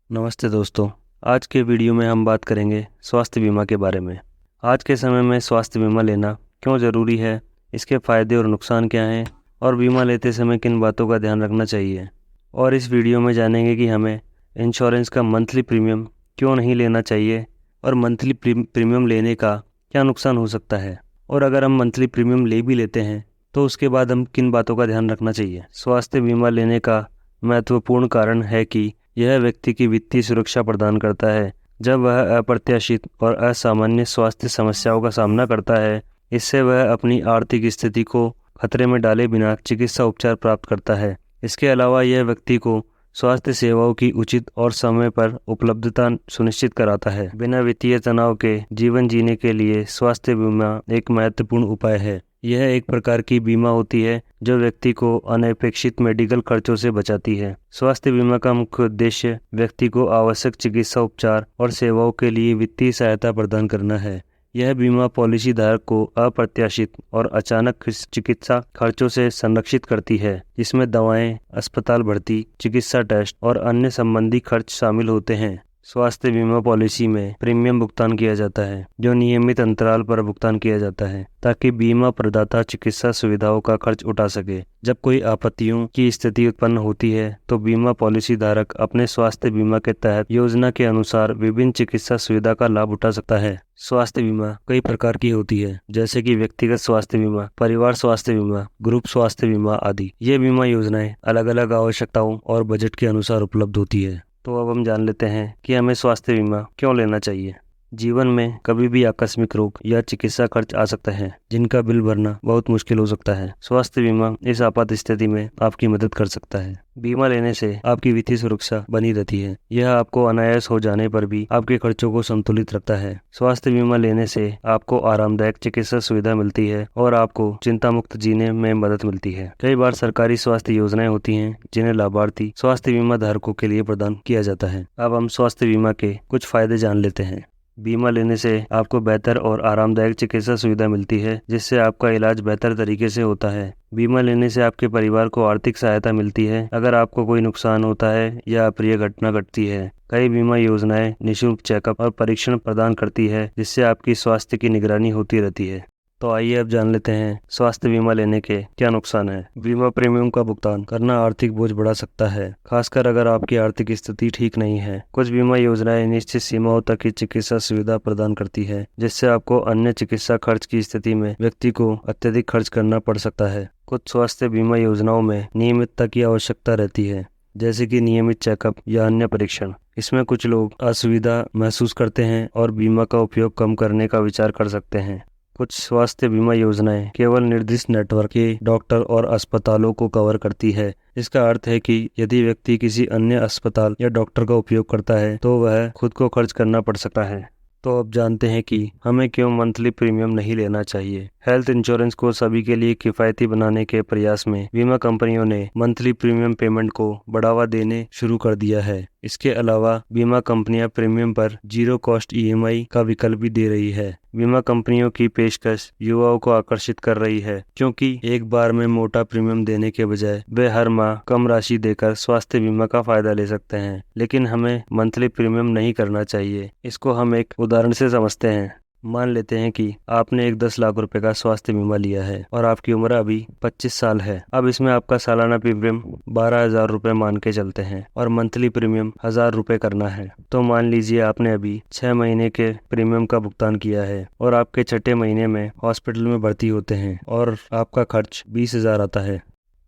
नमस्ते दोस्तों। आज के वीडियो में हम बात करेंगे स्वास्थ्य बीमा के बारे में। आज के समय में स्वास्थ्य बीमा लेना क्यों ज़रूरी है, इसके फ़ायदे और नुकसान क्या हैं और बीमा लेते समय किन बातों का ध्यान रखना चाहिए। और इस वीडियो में जानेंगे कि हमें इंश्योरेंस का मंथली प्रीमियम क्यों नहीं लेना चाहिए और मंथली प्रीमियम लेने का क्या नुकसान हो सकता है, और अगर हम मंथली प्रीमियम ले भी लेते हैं तो उसके बाद हम किन बातों का ध्यान रखना चाहिए। स्वास्थ्य बीमा लेने का महत्वपूर्ण कारण है कि यह व्यक्ति की वित्तीय सुरक्षा प्रदान करता है जब वह अप्रत्याशित और असामान्य स्वास्थ्य समस्याओं का सामना करता है। इससे वह अपनी आर्थिक स्थिति को खतरे में डाले बिना चिकित्सा उपचार प्राप्त करता है। इसके अलावा यह व्यक्ति को स्वास्थ्य सेवाओं की उचित और समय पर उपलब्धता सुनिश्चित कराता है। बिना वित्तीय तनाव के जीवन जीने के लिए स्वास्थ्य बीमा एक महत्वपूर्ण उपाय है। यह एक प्रकार की बीमा होती है जो व्यक्ति को अनपेक्षित मेडिकल खर्चों से बचाती है। स्वास्थ्य बीमा का मुख्य उद्देश्य व्यक्ति को आवश्यक चिकित्सा उपचार और सेवाओं के लिए वित्तीय सहायता प्रदान करना है। यह बीमा पॉलिसी धारक को अप्रत्याशित और अचानक चिकित्सा खर्चों से संरक्षित करती है, जिसमें दवाएं, अस्पताल भर्ती, चिकित्सा टेस्ट और अन्य संबंधी खर्च शामिल होते हैं। स्वास्थ्य बीमा पॉलिसी में प्रीमियम भुगतान किया जाता है जो नियमित अंतराल पर भुगतान किया जाता है ताकि बीमा प्रदाता चिकित्सा सुविधाओं का खर्च उठा सके। जब कोई आपत्तियों की स्थिति उत्पन्न होती है तो बीमा पॉलिसी धारक अपने स्वास्थ्य बीमा के तहत योजना के अनुसार विभिन्न चिकित्सा सुविधा का लाभ उठा सकता है। स्वास्थ्य बीमा कई प्रकार की होती है, जैसे कि व्यक्तिगत स्वास्थ्य बीमा, परिवार स्वास्थ्य बीमा, ग्रुप स्वास्थ्य बीमा आदि। ये बीमा योजनाएं अलग अलग आवश्यकताओं और बजट के अनुसार उपलब्ध होती है। तो अब हम जान लेते हैं कि हमें स्वास्थ्य बीमा क्यों लेना चाहिए। जीवन में कभी भी आकस्मिक रोग या चिकित्सा खर्च आ सकते हैं जिनका बिल भरना बहुत मुश्किल हो सकता है। स्वास्थ्य बीमा इस आपात स्थिति में आपकी मदद कर सकता है। बीमा लेने से आपकी वित्तीय सुरक्षा बनी रहती है। यह आपको अनायास हो जाने पर भी आपके खर्चों को संतुलित रखता है। स्वास्थ्य बीमा लेने से आपको आरामदायक चिकित्सा सुविधा मिलती है और आपको चिंता मुक्त जीने में मदद मिलती है। कई बार सरकारी स्वास्थ्य योजनाएं होती हैं जिन्हें लाभार्थी स्वास्थ्य बीमा धारकों के लिए प्रदान किया जाता है। अब हम स्वास्थ्य बीमा के कुछ फायदे जान लेते हैं। बीमा लेने से आपको बेहतर और आरामदायक चिकित्सा सुविधा मिलती है, जिससे आपका इलाज बेहतर तरीके से होता है। बीमा लेने से आपके परिवार को आर्थिक सहायता मिलती है अगर आपको कोई नुकसान होता है या अप्रिय घटना घटती है। कई बीमा योजनाएं निःशुल्क चेकअप और परीक्षण प्रदान करती है, जिससे आपकी स्वास्थ्य की निगरानी होती रहती है। तो आइए अब जान लेते हैं स्वास्थ्य बीमा लेने के क्या नुकसान है। बीमा प्रीमियम का भुगतान करना आर्थिक बोझ बढ़ा सकता है, खासकर अगर आपकी आर्थिक स्थिति ठीक नहीं है। कुछ बीमा योजनाएं निश्चित सीमाओं तक की चिकित्सा सुविधा प्रदान करती है, जिससे आपको अन्य चिकित्सा खर्च की स्थिति में व्यक्ति को अत्यधिक खर्च करना पड़ सकता है। कुछ स्वास्थ्य बीमा योजनाओं में नियमितता की आवश्यकता रहती है, जैसे कि नियमित चेकअप या अन्य परीक्षण। इसमें कुछ लोग असुविधा महसूस करते हैं और बीमा का उपयोग कम करने का विचार कर सकते हैं। कुछ स्वास्थ्य बीमा योजनाएं केवल निर्दिष्ट नेटवर्क के डॉक्टर और अस्पतालों को कवर करती है। इसका अर्थ है कि यदि व्यक्ति किसी अन्य अस्पताल या डॉक्टर का उपयोग करता है तो वह खुद को खर्च करना पड़ सकता है। तो अब जानते हैं कि हमें क्यों मंथली प्रीमियम नहीं लेना चाहिए। हेल्थ इंश्योरेंस को सभी के लिए किफ़ायती बनाने के प्रयास में बीमा कंपनियों ने मंथली प्रीमियम पेमेंट को बढ़ावा देने शुरू कर दिया है। इसके अलावा बीमा कंपनियां प्रीमियम पर जीरो कॉस्ट ईएमआई का विकल्प भी दे रही है। बीमा कंपनियों की पेशकश युवाओं को आकर्षित कर रही है, क्योंकि एक बार में मोटा प्रीमियम देने के बजाय वे हर माह कम राशि देकर स्वास्थ्य बीमा का फायदा ले सकते हैं। लेकिन हमें मंथली प्रीमियम नहीं करना चाहिए। इसको हम एक उदाहरण से समझते हैं। मान लेते हैं कि आपने एक 10 लाख रुपए का स्वास्थ्य बीमा लिया है और आपकी उम्र अभी 25 साल है। अब इसमें आपका सालाना प्रीमियम 12,000 रुपये मान के चलते हैं और मंथली प्रीमियम 1,000 रुपये करना है। तो मान लीजिए आपने अभी 6 महीने के प्रीमियम का भुगतान किया है और आपके छठे महीने में हॉस्पिटल में भर्ती होते हैं और आपका खर्च 20,000 आता है।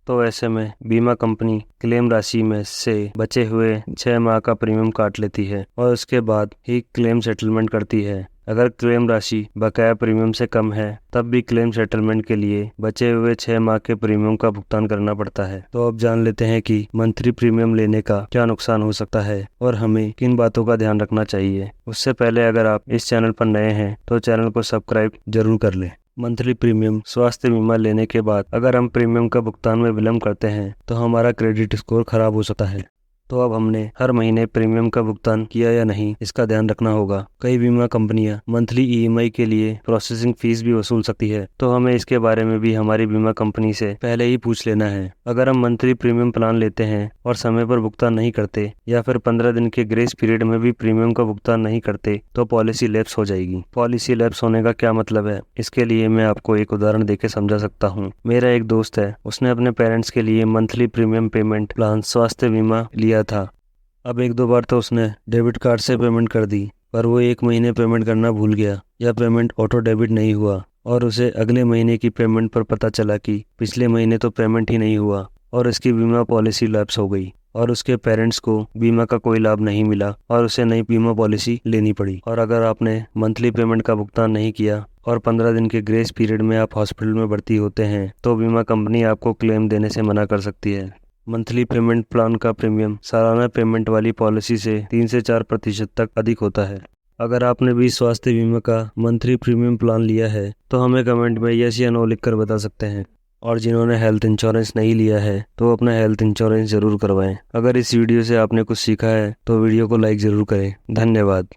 तो ऐसे में बीमा कंपनी क्लेम राशि में से बचे हुए 6 माह का प्रीमियम काट लेती है और उसके बाद ही क्लेम सेटलमेंट करती है। अगर क्लेम राशि बकाया प्रीमियम से कम है तब भी क्लेम सेटलमेंट के लिए बचे हुए 6 माह के प्रीमियम का भुगतान करना पड़ता है। तो अब जान लेते हैं कि मंथली प्रीमियम लेने का क्या नुकसान हो सकता है और हमें किन बातों का ध्यान रखना चाहिए। उससे पहले अगर आप इस चैनल पर नए हैं तो चैनल को सब्सक्राइब जरूर कर लें। मंथली प्रीमियम स्वास्थ्य बीमा लेने के बाद अगर हम प्रीमियम का भुगतान में विलम्ब करते हैं तो हमारा क्रेडिट स्कोर खराब हो सकता है। तो अब हमने हर महीने प्रीमियम का भुगतान किया या नहीं, इसका ध्यान रखना होगा। कई बीमा कंपनियां मंथली ईएमआई के लिए प्रोसेसिंग फीस भी वसूल सकती है, तो हमें इसके बारे में भी हमारी बीमा कंपनी से पहले ही पूछ लेना है। अगर हम मंथली प्रीमियम प्लान लेते हैं और समय पर भुगतान नहीं करते या फिर 15 दिन के ग्रेस पीरियड में भी प्रीमियम का भुगतान नहीं करते तो पॉलिसी लैप्स हो जाएगी। पॉलिसी लैप्स होने का क्या मतलब है, इसके लिए मैं आपको एक उदाहरण देके समझा सकता हूँ। मेरा एक दोस्त है, उसने अपने पेरेंट्स के लिए मंथली प्रीमियम पेमेंट प्लान स्वास्थ्य बीमा लिया था। अब 1-2 बार तो उसने डेबिट कार्ड से पेमेंट कर दी, पर वो 1 महीने पेमेंट करना भूल गया या पेमेंट ऑटो डेबिट नहीं हुआ और उसे अगले महीने की पेमेंट पर पता चला कि पिछले महीने तो पेमेंट ही नहीं हुआ और इसकी बीमा पॉलिसी लैप्स हो गई और उसके पेरेंट्स को बीमा का कोई लाभ नहीं मिला और उसे नई बीमा पॉलिसी लेनी पड़ी। और अगर आपने मंथली पेमेंट का भुगतान नहीं किया और 15 दिन के ग्रेस पीरियड में आप हॉस्पिटल में भर्ती होते हैं तो बीमा कंपनी आपको क्लेम देने से मना कर सकती है। मंथली पेमेंट प्लान का प्रीमियम सालाना पेमेंट वाली पॉलिसी से 3 से 4% तक अधिक होता है। अगर आपने भी स्वास्थ्य बीमा का मंथली प्रीमियम प्लान लिया है तो हमें कमेंट में यस या नो लिखकर बता सकते हैं। और जिन्होंने हेल्थ इंश्योरेंस नहीं लिया है तो अपना हेल्थ इंश्योरेंस जरूर करवाएं। अगर इस वीडियो से आपने कुछ सीखा है तो वीडियो को लाइक जरूर करें। धन्यवाद।